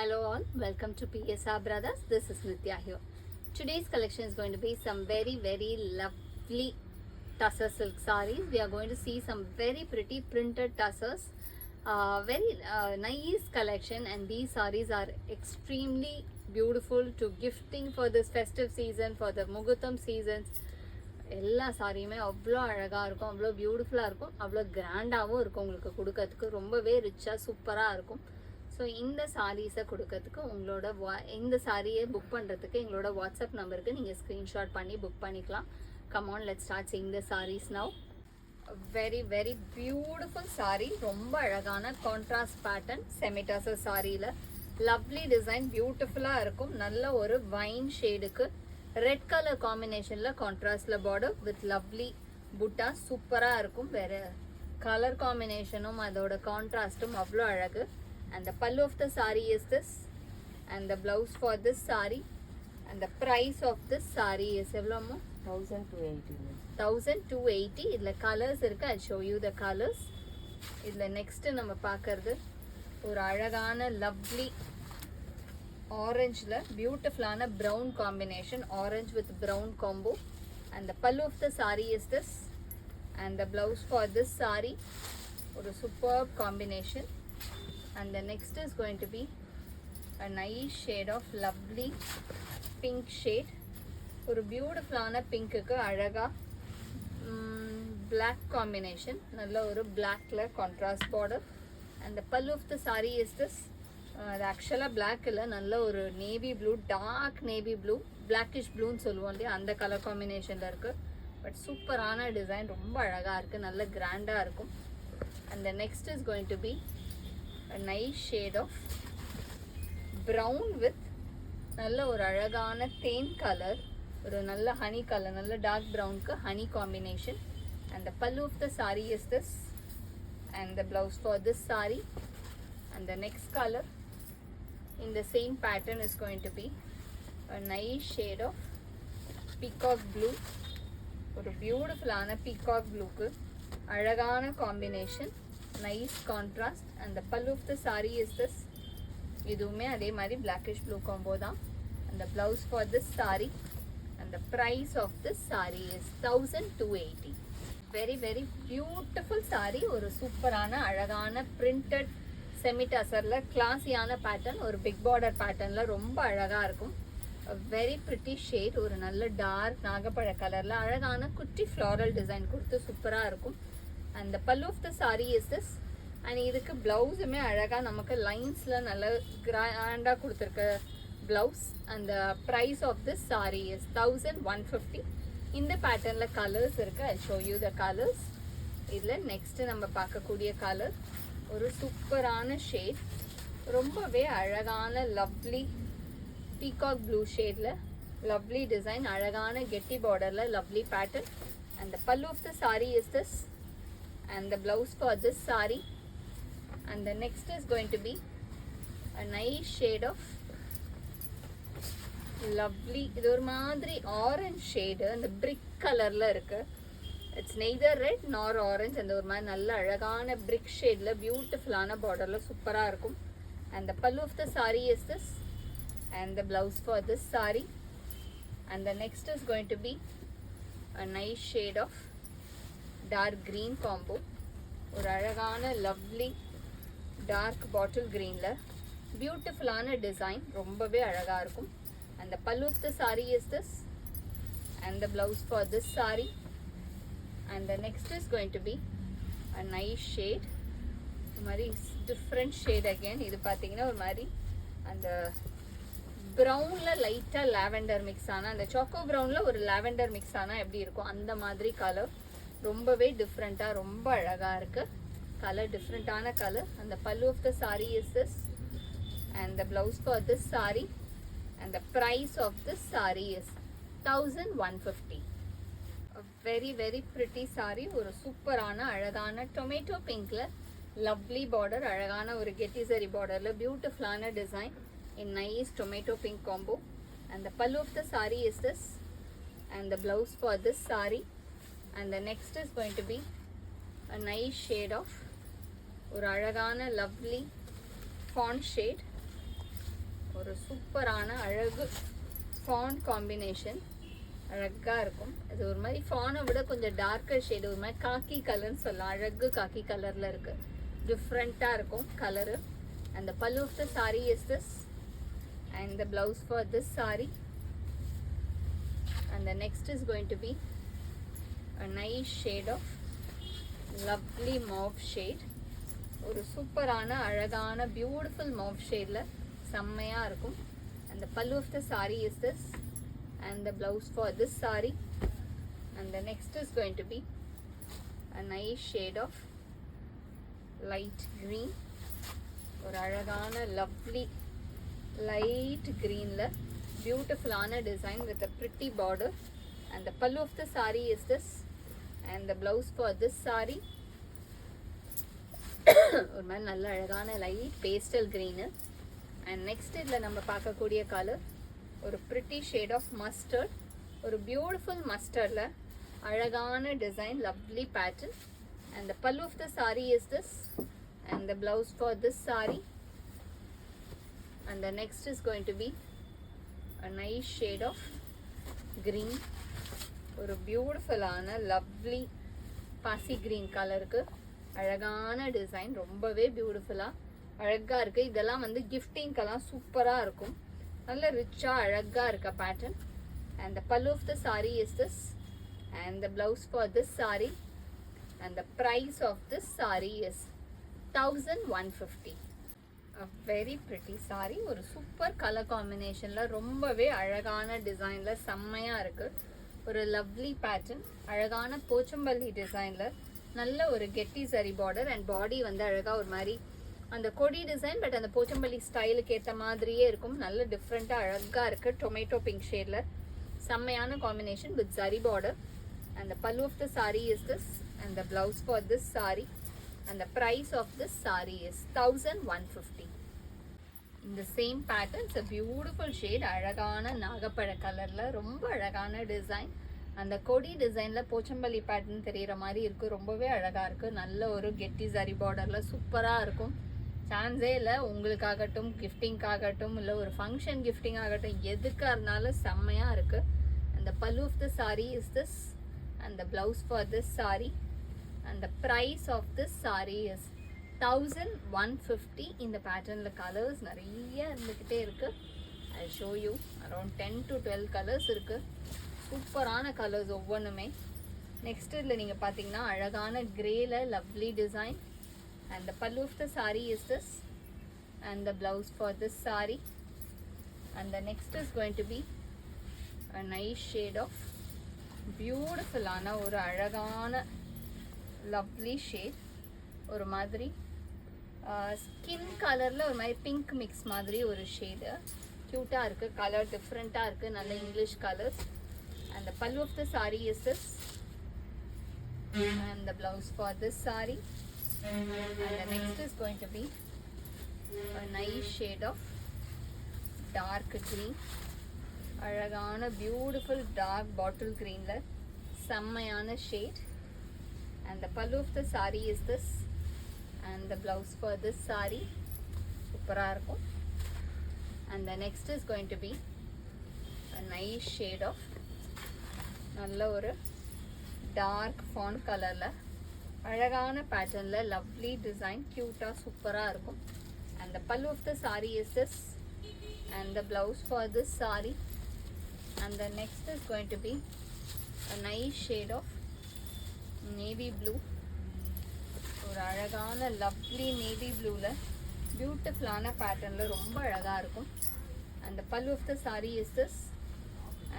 Hello all, welcome to PSR Brothers. This is Nitya here. Today's collection is going to be some very lovely tussar silk sarees. We are going to see some very pretty printed tussars. Very nice collection, and these sarees are extremely beautiful to gifting for this festive season, for the Mugutham seasons. எல்லா சாரியுமே அவ்வளோ அழகாக இருக்கும், அவ்வளோ பியூட்டிஃபுல்லாக இருக்கும், அவ்வளோ கிராண்டாகவும் இருக்கும். உங்களுக்கு கொடுக்கறதுக்கு ரொம்பவே ரிச்சாக சூப்பராக இருக்கும். ஸோ இந்த சாரீஸை கொடுக்கறதுக்கு உங்களோட இந்த சாரியை புக் பண்ணுறதுக்கு எங்களோட வாட்ஸ்அப் நம்பருக்கு நீங்கள் ஸ்க்ரீன்ஷாட் பண்ணி புக் பண்ணிக்கலாம். Come on, let's start seeing the sarees now. Very beautiful saree, ரொம்ப அழகான கான்ட்ராஸ்ட் பேட்டர்ன் செமிடாசர் சாரியில் லவ்லி டிசைன், பியூட்டிஃபுல்லாக இருக்கும். நல்ல ஒரு வைன் ஷேடுக்கு ரெட் கலர் காம்பினேஷனில் கான்ட்ராஸ்டில் பார்டர் வித் லவ்லி புட்டா சூப்பராக இருக்கும். வேறு கலர் காம்பினேஷனும் அதோட கான்ட்ராஸ்ட்டும் அவ்வளோ அழகு. And the pallu of the saree is this, and the blouse for this saree, and the price of this saree is எவ்வளோமோ 1280. இதில் கலர்ஸ் இருக்குது, I'll show you the colors. இதில் நெக்ஸ்ட்டு நம்ம பார்க்கறது ஒரு அழகான லவ்லி ஆரஞ்சில் பியூட்டிஃபுல்லான brown combination, orange with brown combo. and the pallu of the saree is this, and the blouse for this saree ஒரு superb combination. And the next is going to be a nice shade of lovely pink shade. ஒரு பியூட்டிஃபுல்லான பிங்க்குக்கு அழகா black combination, நல்ல ஒரு blackல contrast border. And the pallu of the saree is this. அது ஆக்சுவலாக black இல்லை, நல்ல ஒரு navy blue, dark navy blue, blackish ப்ளூன்னு சொல்லுவோம் இல்லையா, அந்த கலர் காம்பினேஷனில் இருக்குது. பட் சூப்பரான டிசைன், ரொம்ப அழகாக இருக்குது, நல்ல கிராண்டாக இருக்கும். And the next is going to be a nice shade of brown with நல்ல ஒரு அழகான தேன் கலர், ஒரு நல்ல ஹனி கலர், நல்ல டார்க் ப்ரௌனுக்கு honey combination. and the pallu of the saree is this, and the blouse for this saree. and the next color in the same pattern is going to be a nice shade of peacock blue, ஒரு பியூட்டிஃபுல்லான peacock blueக்கு அழகான combination, nice contrast. and the pallu of the saree is this. இதுவுமே அதே மாதிரி blackish blue combo தான். and the blouse for this saree, and the price of this saree is 1280. very beautiful saree, ஒரு சூப்பரான அழகான printed semi டசர்ல கிளாஸியான pattern, ஒரு big border பேட்டர்ன்ல ரொம்ப அழகா இருக்கும். வெரி பிரிட்டி ஷேட், ஒரு நல்ல டார்க் நாகப்பழ கலர்ல அழகான குட்டி ஃப்ளாரல் டிசைன் கொடுத்து சூப்பரா இருக்கும். and the pallu of the saree is this. and இதுக்கு பிளவுஸுமே அழகா நமக்கு லைன்ஸ்ல நல்ல கிராண்டா கொடுத்துருக்க blouse. and the price of this saree is 1150. இந்த பேட்டர்ன்ல கலர்ஸ் இருக்கு, I'll show you the colors. இதுல நெக்ஸ்ட் நம்ம பார்க்கக்கூடிய கலர் ஒரு சூப்பரான ஷேட், ரொம்பவே அழகான லவ்லி பீகாக் ப்ளூ ஷேட்ல லவ்லி டிசைன், அழகான கெட்டி பார்டர்ல lovely pattern. and the pallu of the saree is this, and the blouse for this saree. and the next is going to be a nice shade of lovely, இது ஒரு மாதிரி orange shade, அந்த பிரிக் கலர்ல இருக்கு. It's neither red நார் orange, அந்த ஒரு மாதிரி நல்ல அழகான பிரிக் ஷேட்ல பியூட்டிஃபுல்லான பார்டர்ல சூப்பராக இருக்கும். and the pallu of the saree is this, and the blouse for this saree. and the next is going to be a nice shade of dark green combo, ஒரு அழகான லவ்லி டார்க் பாட்டில் கிரீன்ல பியூட்டிஃபுல்லான டிசைன், ரொம்பவே அழகா இருக்கும். and the pallu of the saree is this, and the blouse for this saree. and the next is going to be a nice shade, ஒரு மாதிரி different shade again. இது பார்த்தீங்கன்னா ஒரு மாதிரி அந்த ப்ரௌன்ல லைட்டா லாவெண்டர் மிக்ஸ் ஆனா, அந்த சாக்கோ ப்ரௌன்ல ஒரு லாவெண்டர் மிக்ஸ் ஆனா எப்படி இருக்கும் அந்த மாதிரி கலர், ரொம்பவே டிஃப்ரெண்டா ரொம்ப அழகா இருக்கு. கலர் டிஃப்ரெண்டான colour. and the pallu of the saree is this, and the blouse for this saree. and the price of this saree is 1150. a very pretty saree, ஒரு சூப்பரான அழகான டொமேட்டோ பிங்க்ல லவ்லி பார்டர், அழகான ஒரு கெட்டிசரி பார்டர்ல பியூட்டிஃபுல்லான design in nice tomato pink combo. and the pallu of the saree is this, and the blouse for this saree. and the next is going to be a nice shade of ஒரு அழகான lovely fawn shade, ஒரு சூப்பரான அழகு PAN combination. அழகாக இருக்கும். இது ஒரு மாதிரி ஃபானை விட கொஞ்சம் டார்க்கர் ஷேடு, ஒரு மாதிரி காக்கி கலர்னு சொல்லலாம். அழகு காக்கி கலரில் இருக்குது. டிஃப்ரெண்ட்டாக இருக்கும் colour. And the pallu of the saree is this. And the blouse for this saree. And the next is going to be a nice shade of lovely mauve shade. ஒரு சூப்பரான அழகான பியூட்டிஃபுல் mauve ஷேடில் செம்மையாக இருக்கும். And the pallu of the saree is this. And the blouse for this saree. And the next is going to be a nice shade of light green. ஒரு அழகான lovely light க்ரீனில் பியூட்டிஃபுல்லான design with a pretty border. And the pallu of the sari is this. And the blouse for this sari ஒரு மாதிரி நல்ல அழகான light pastel green. And next இதில் நம்ம பார்க்கக்கூடிய கலர் ஒரு ப்ரிட்டி ஷேட் ஆஃப் மஸ்டர்ட். ஒரு பியூட்டிஃபுல் மஸ்டர்டில் அழகான டிசைன், lovely pattern. And the pallu of the sari is this. And the blouse for this saree. And the next is going to be a nice shade of green. ஒரு பியூட்டிஃபுல்லான lovely பாசி green கலருக்கு அழகான design, ரொம்பவே பியூட்டிஃபுல்லாக அழகாக இருக்குது. இதெல்லாம் வந்து கிஃப்டிங்கெல்லாம் சூப்பராக இருக்கும். நல்ல ரிச்சாக அழகாக இருக்க pattern. And the pallu of the saree is this. And the blouse for this saree. And the price of this saree is 1150. A very pretty saree. ஒரு சூப்பர் கலர் காம்பினேஷனில் ரொம்பவே அழகான டிசைனில் செம்மையாக இருக்குது. ஒரு லவ்லி பேட்டர்ன், அழகான போச்சம்பள்ளி டிசைனில் நல்ல ஒரு கெட்டி சரி பார்டர். அண்ட் பாடி வந்து அழகாக ஒரு மாதிரி அந்த கொடி டிசைன், பட் அந்த போச்சம்பள்ளி ஸ்டைலுக்கு ஏற்ற மாதிரியே இருக்கும். நல்ல டிஃப்ரெண்ட்டாக அழகாக இருக்குது. டொமேட்டோ பிங்க் ஷேடில் செம்மையான combination with zari border. And the pallu of the sari is this. And the blouse for this saree. And the price of this saree is 1150. In the same pattern, it's a beautiful shade. அழகான நாகப்பழ கலரில் ரொம்ப அழகான design. அந்த கொடி டிசைனில் Pochampalli pattern தெரிகிற மாதிரி இருக்குது. ரொம்பவே அழகாக இருக்குது. நல்ல ஒரு கெட்டி சரி பார்டரில் சூப்பராக இருக்கும். சான்ஸே இல்லை. உங்களுக்காகட்டும், கிஃப்டிங்காகட்டும், இல்லை ஒரு ஃபங்க்ஷன் கிஃப்டிங் ஆகட்டும், எதுக்காக இருந்தாலும் செம்மையாக இருக்குது. அந்த pallu of the saree is this. And the blouse for this saree. And the price of this saree is 1150. இந்த பேட்டர்னில் கலர்ஸ் நிறைய இருந்துக்கிட்டே இருக்குது. I'll show you around 10 to 12 colours இருக்குது. சூப்பரான கலர்ஸ் ஒவ்வொன்றுமே. நெக்ஸ்ட் இதில் நீங்கள் பார்த்தீங்கன்னா அழகான கிரேல lovely design. And the pallu of the saree is this. And the blouse for this saree. And the next is going to be a nice shade of பியூட்டிஃபுல்லான ஒரு அழகான லவ்லி ஷேட். ஒரு மாதிரி ஸ்கின் கலரில் ஒரு மாதிரி பிங்க் மிக்ஸ் மாதிரி ஒரு ஷேடு. க்யூட்டாக இருக்குது. கலர் டிஃப்ரெண்ட்டாக இருக்குது. நல்ல English colours. And the pallu of the sari is this. And the blouse for this sari. And the next is going to be a nice shade of dark green. அழகான பியூட்டிஃபுல் டார்க் பாட்டில் க்ரீனில் செம்மையான shade. And the pallu of the saree is this. And the blouse for this saree சூப்பராக இருக்கும். And the next is going to be a nice shade of நல்ல ஒரு dark fawn கலரில் அழகான பேட்டர்னில் lovely design, க்யூட்டாக சூப்பராக இருக்கும். And the pallu of the saree is this. And the blouse for this saree. And the next is going to be a nice shade of navy blue. ஒரு அழகான lovely navy ப்ளூவில் பியூட்டிஃபுல்லான பேட்டர்னில் ரொம்ப அழகாக இருக்கும். And the pallu of the sari is this.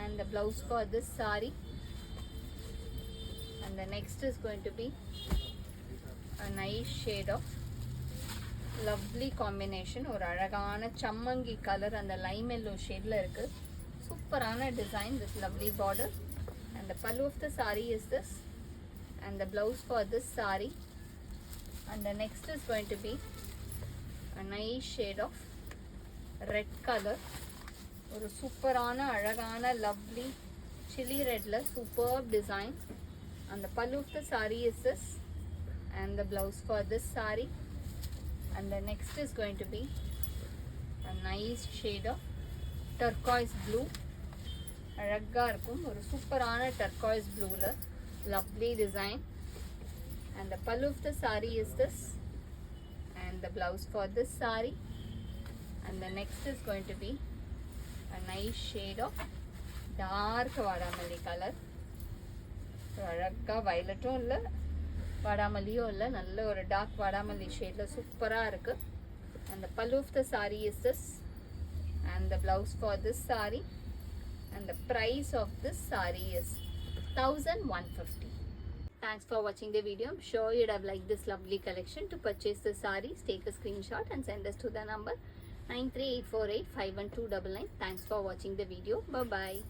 And the blouse for this sari. And the next is going to be a nice shade of lovely combination. ஒரு அழகான சம்மங்கி கலர் அந்த லைம் எல்லோ ஷேடில் இருக்குது. சூப்பரான design with lovely border. And the pallu of the sari is this. And the blouse for this saree. And the next is going to be a nice shade of red color. ஒரு சூப்பரான அழகான lovely chilli redல superb design. And the pallu of the saree is this. And the blouse for this saree. And the next is going to be a nice shade of turquoise blue. அழகாக இருக்கும், ஒரு சூப்பரான டர்காய்ஸ் ப்ளூவில் lovely design. And the pallu of the saree is this, and the blouse for this saree. And the next is going to be a nice shade of dark vadamalli color. அழகாக வயலட்டும் இல்லை வடாமல்லியும் இல்லை, நல்ல ஒரு டார்க் வடாமல்லி ஷேடில் சூப்பராக இருக்குது. And the pallu of the saree is this, and the blouse for this saree. And the price of this saree is 1150. Thanks for watching the video. I'm sure you'd have liked this lovely collection. To purchase the sarees, take a screenshot and send us to the number 938485129. Thanks for watching the video. Bye bye.